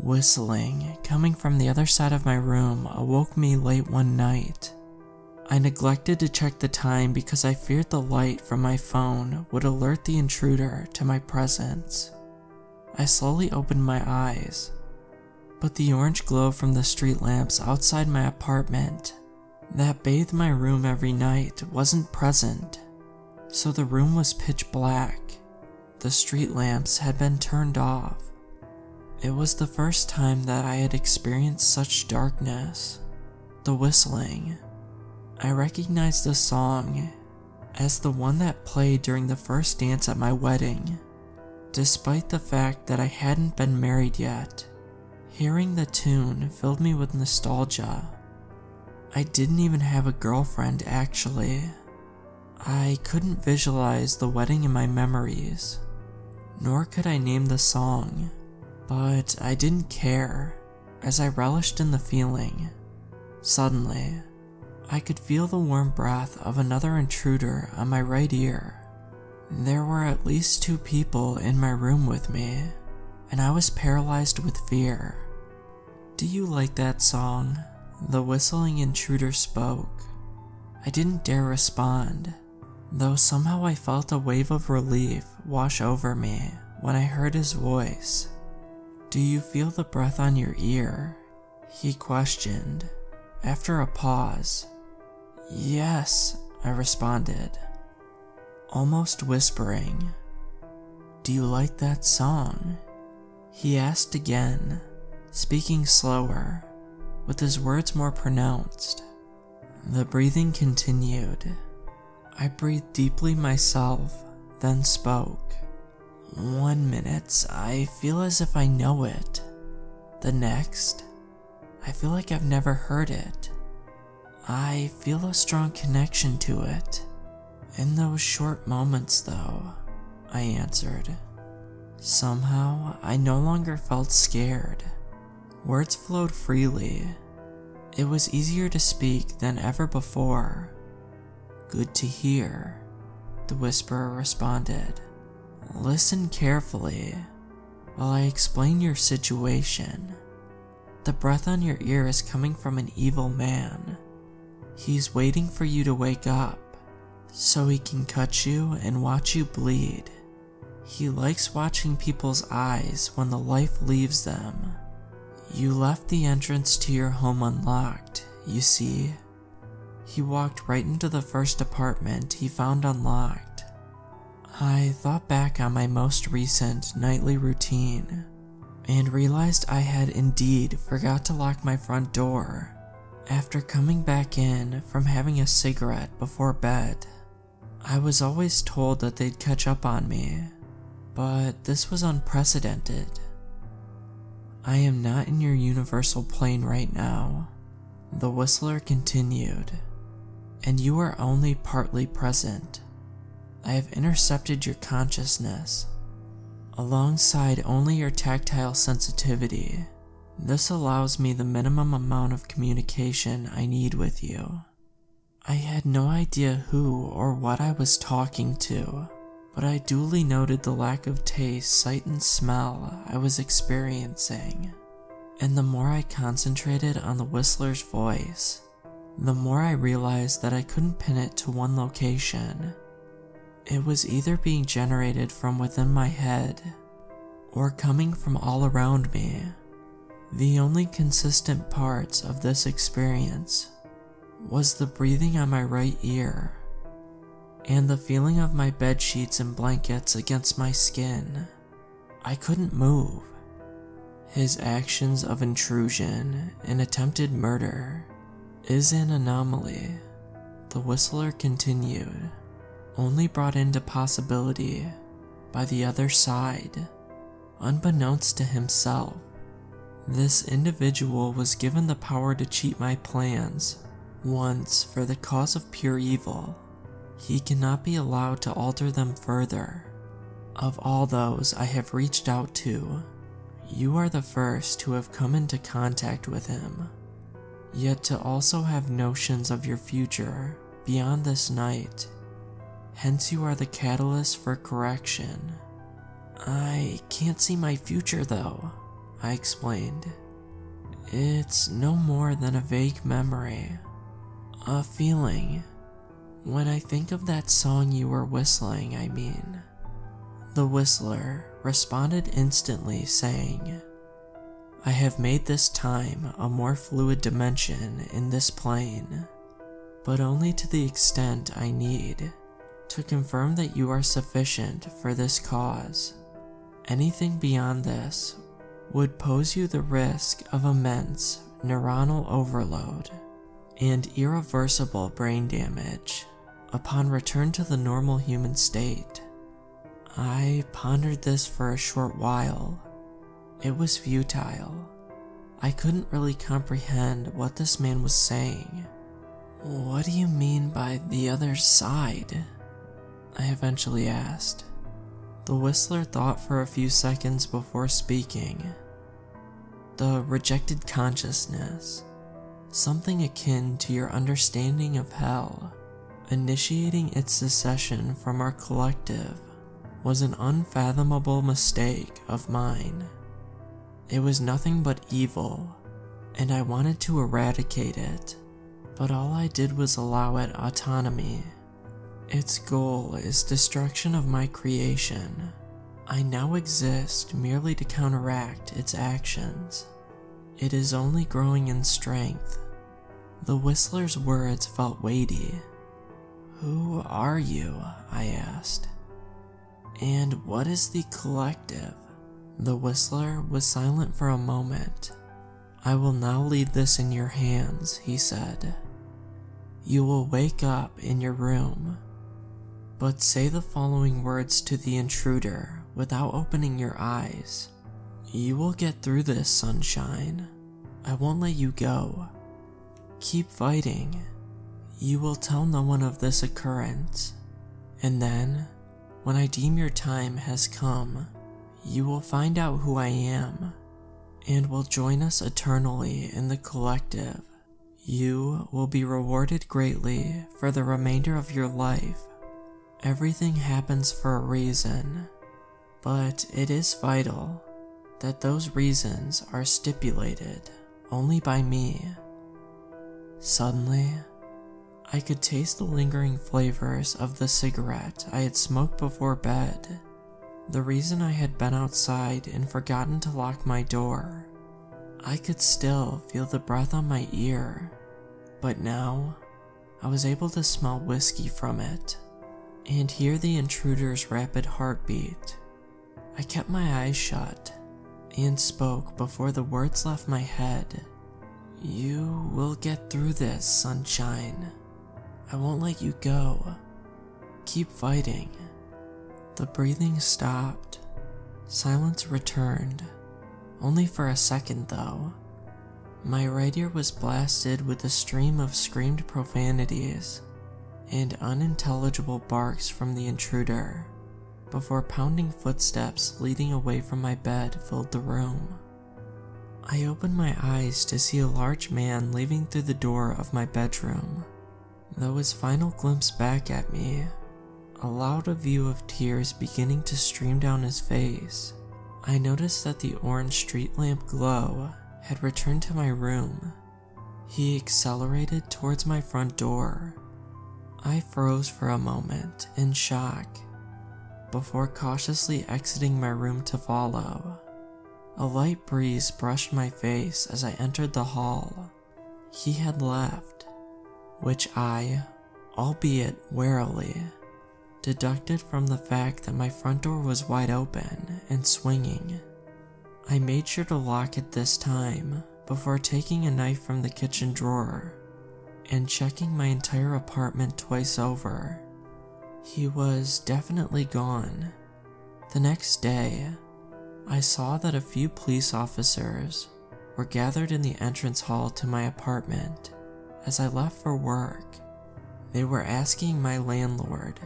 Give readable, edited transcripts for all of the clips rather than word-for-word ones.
Whistling, coming from the other side of my room, awoke me late one night. I neglected to check the time because I feared the light from my phone would alert the intruder to my presence. I slowly opened my eyes, but the orange glow from the street lamps outside my apartment that bathed my room every night wasn't present, so the room was pitch black. The street lamps had been turned off. It was the first time that I had experienced such darkness. The whistling. I recognized the song as the one that played during the first dance at my wedding, despite the fact that I hadn't been married yet. Hearing the tune filled me with nostalgia. I didn't even have a girlfriend, actually. I couldn't visualize the wedding in my memories, nor could I name the song, but I didn't care, as I relished in the feeling. Suddenly, I could feel the warm breath of another intruder on my right ear. There were at least 2 people in my room with me, and I was paralyzed with fear. "Do you like that song?" the whistling intruder spoke. I didn't dare respond, though somehow I felt a wave of relief wash over me when I heard his voice. "Do you feel the breath on your ear?" he questioned, after a pause. "Yes," I responded, almost whispering. "Do you like that song?" he asked again, speaking slower, with his words more pronounced. The breathing continued. I breathed deeply myself, then spoke. "1 minute, I feel as if I know it. The next, I feel like I've never heard it. I feel a strong connection to it. In those short moments, though," I answered. Somehow, I no longer felt scared. Words flowed freely. It was easier to speak than ever before. "Good to hear," the whisperer responded. "Listen carefully while I explain your situation. The breath on your ear is coming from an evil man. He's waiting for you to wake up, so he can cut you and watch you bleed. He likes watching people's eyes when the life leaves them. You left the entrance to your home unlocked, you see." He walked right into the first apartment he found unlocked. I thought back on my most recent nightly routine, and realized I had indeed forgot to lock my front door after coming back in from having a cigarette before bed. I was always told that they'd catch up on me, but this was unprecedented. "I am not in your universal plane right now," the whistler continued, "and you are only partly present. I have intercepted your consciousness, alongside only your tactile sensitivity. This allows me the minimum amount of communication I need with you." I had no idea who or what I was talking to, but I duly noted the lack of taste, sight, and smell I was experiencing. And the more I concentrated on the whistler's voice, the more I realized that I couldn't pin it to one location. It was either being generated from within my head, or coming from all around me. The only consistent parts of this experience was the breathing on my right ear, and the feeling of my bed sheets and blankets against my skin. I couldn't move. His actions of intrusion and attempted murder is an anomaly, the whistler continued, only brought into possibility by the other side, unbeknownst to himself. This individual was given the power to cheat my plans once for the cause of pure evil. He cannot be allowed to alter them further. Of all those I have reached out to, you are the first to have come into contact with him, yet to also have notions of your future beyond this night. Hence you are the catalyst for correction. I can't see my future though, I explained. It's no more than a vague memory, a feeling. When I think of that song you were whistling, I mean. The whistler responded instantly, saying, I have made this time a more fluid dimension in this plane, but only to the extent I need to confirm that you are sufficient for this cause. Anything beyond this would pose you the risk of immense neuronal overload and irreversible brain damage upon return to the normal human state. I pondered this for a short while. It was futile. I couldn't really comprehend what this man was saying. What do you mean by the other side? I eventually asked. The whistler thought for a few seconds before speaking. The rejected consciousness, something akin to your understanding of hell, initiating its secession from our collective, was an unfathomable mistake of mine. It was nothing but evil, and I wanted to eradicate it, but all I did was allow it autonomy. Its goal is destruction of my creation. I now exist merely to counteract its actions. It is only growing in strength. The whistler's words felt weighty. Who are you? I asked. And what is the collective? The whistler was silent for a moment. I will now leave this in your hands, he said. You will wake up in your room, but say the following words to the intruder without opening your eyes. You will get through this, sunshine. I won't let you go. Keep fighting. You will tell no one of this occurrence, and then, when I deem your time has come, you will find out who I am, and will join us eternally in the collective. You will be rewarded greatly for the remainder of your life. Everything happens for a reason, but it is vital that those reasons are stipulated only by me. Suddenly, I could taste the lingering flavors of the cigarette I had smoked before bed. The reason I had been outside and forgotten to lock my door. I could still feel the breath on my ear, but now I was able to smell whiskey from it and hear the intruder's rapid heartbeat. I kept my eyes shut and spoke before the words left my head. You will get through this, sunshine. I won't let you go. Keep fighting. The breathing stopped. Silence returned, only for a second though. My right ear was blasted with a stream of screamed profanities and unintelligible barks from the intruder, before pounding footsteps leading away from my bed filled the room. I opened my eyes to see a large man leaving through the door of my bedroom. Though his final glimpse back at me allowed a view of tears beginning to stream down his face, I noticed that the orange street lamp glow had returned to my room. He accelerated towards my front door. I froze for a moment in shock, before cautiously exiting my room to follow. A light breeze brushed my face as I entered the hall. He had left, which I, albeit warily, deducted from the fact that my front door was wide open and swinging. I made sure to lock it this time before taking a knife from the kitchen drawer and checking my entire apartment twice over. He was definitely gone. The next day, I saw that a few police officers were gathered in the entrance hall to my apartment as I left for work. They were asking my landlord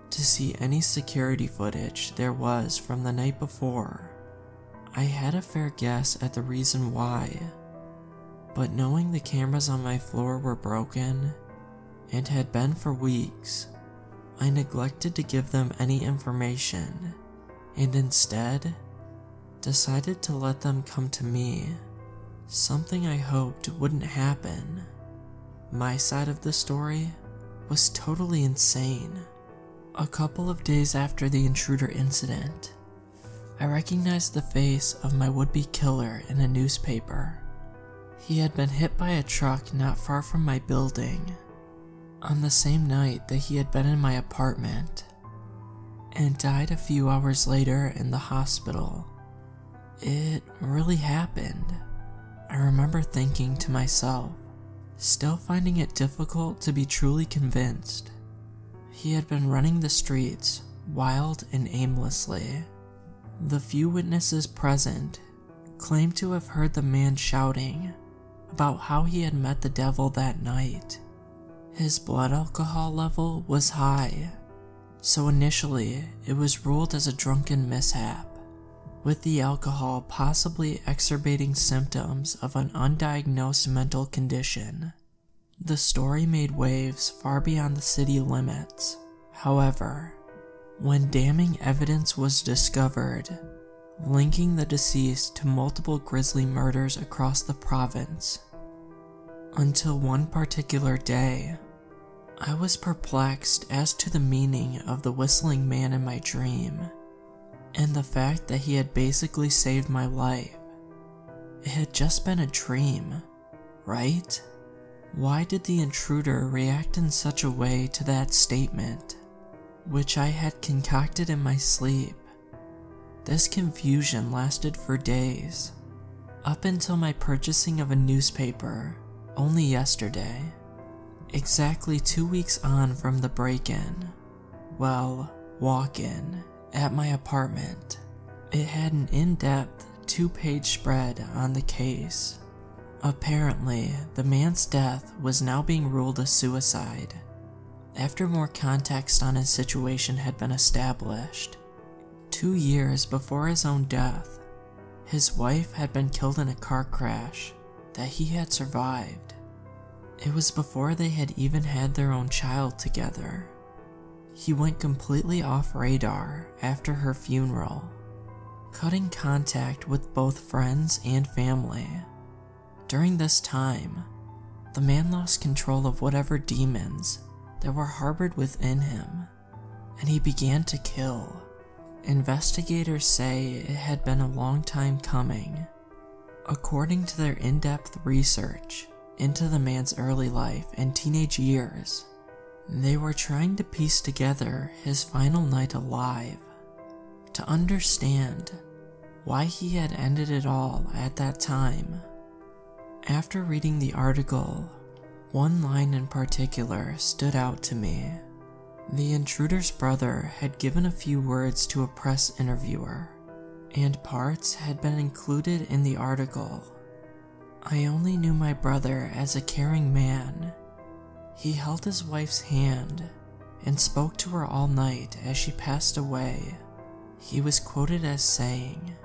to see any security footage there was from the night before. I had a fair guess at the reason why, but knowing the cameras on my floor were broken and had been for weeks, I neglected to give them any information and instead decided to let them come to me, something I hoped wouldn't happen. My side of the story was totally insane. A couple of days after the intruder incident, I recognized the face of my would-be killer in a newspaper. He had been hit by a truck not far from my building, on the same night that he had been in my apartment, and died a few hours later in the hospital. It really happened. I remember thinking to myself, still finding it difficult to be truly convinced. He had been running the streets, wild and aimlessly. The few witnesses present claimed to have heard the man shouting about how he had met the devil that night. His blood alcohol level was high, so initially it was ruled as a drunken mishap, with the alcohol possibly exacerbating symptoms of an undiagnosed mental condition. The story made waves far beyond the city limits. However, when damning evidence was discovered, linking the deceased to multiple grisly murders across the province, until one particular day, I was perplexed as to the meaning of the whistling man in my dream, and the fact that he had basically saved my life. It had just been a dream, right? Why did the intruder react in such a way to that statement, which I had concocted in my sleep? This confusion lasted for days, up until my purchasing of a newspaper only yesterday. Exactly 2 weeks on from the break-in, walk-in, at my apartment. It had an in-depth 2-page spread on the case. Apparently, the man's death was now being ruled a suicide, after more context on his situation had been established. 2 years before his own death, his wife had been killed in a car crash that he had survived. It was before they had even had their own child together. He went completely off radar after her funeral, cutting contact with both friends and family. During this time, the man lost control of whatever demons that were harbored within him, and he began to kill. Investigators say it had been a long time coming. According to their in-depth research into the man's early life and teenage years, they were trying to piece together his final night alive, to understand why he had ended it all at that time. After reading the article, one line in particular stood out to me. The intruder's brother had given a few words to a press interviewer, and parts had been included in the article. I only knew my brother as a caring man. He held his wife's hand and spoke to her all night as she passed away. He was quoted as saying,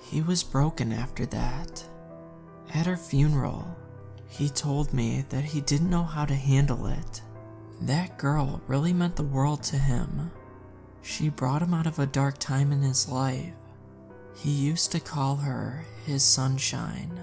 "He was broken after that." At her funeral, he told me that he didn't know how to handle it. That girl really meant the world to him. She brought him out of a dark time in his life. He used to call her his sunshine.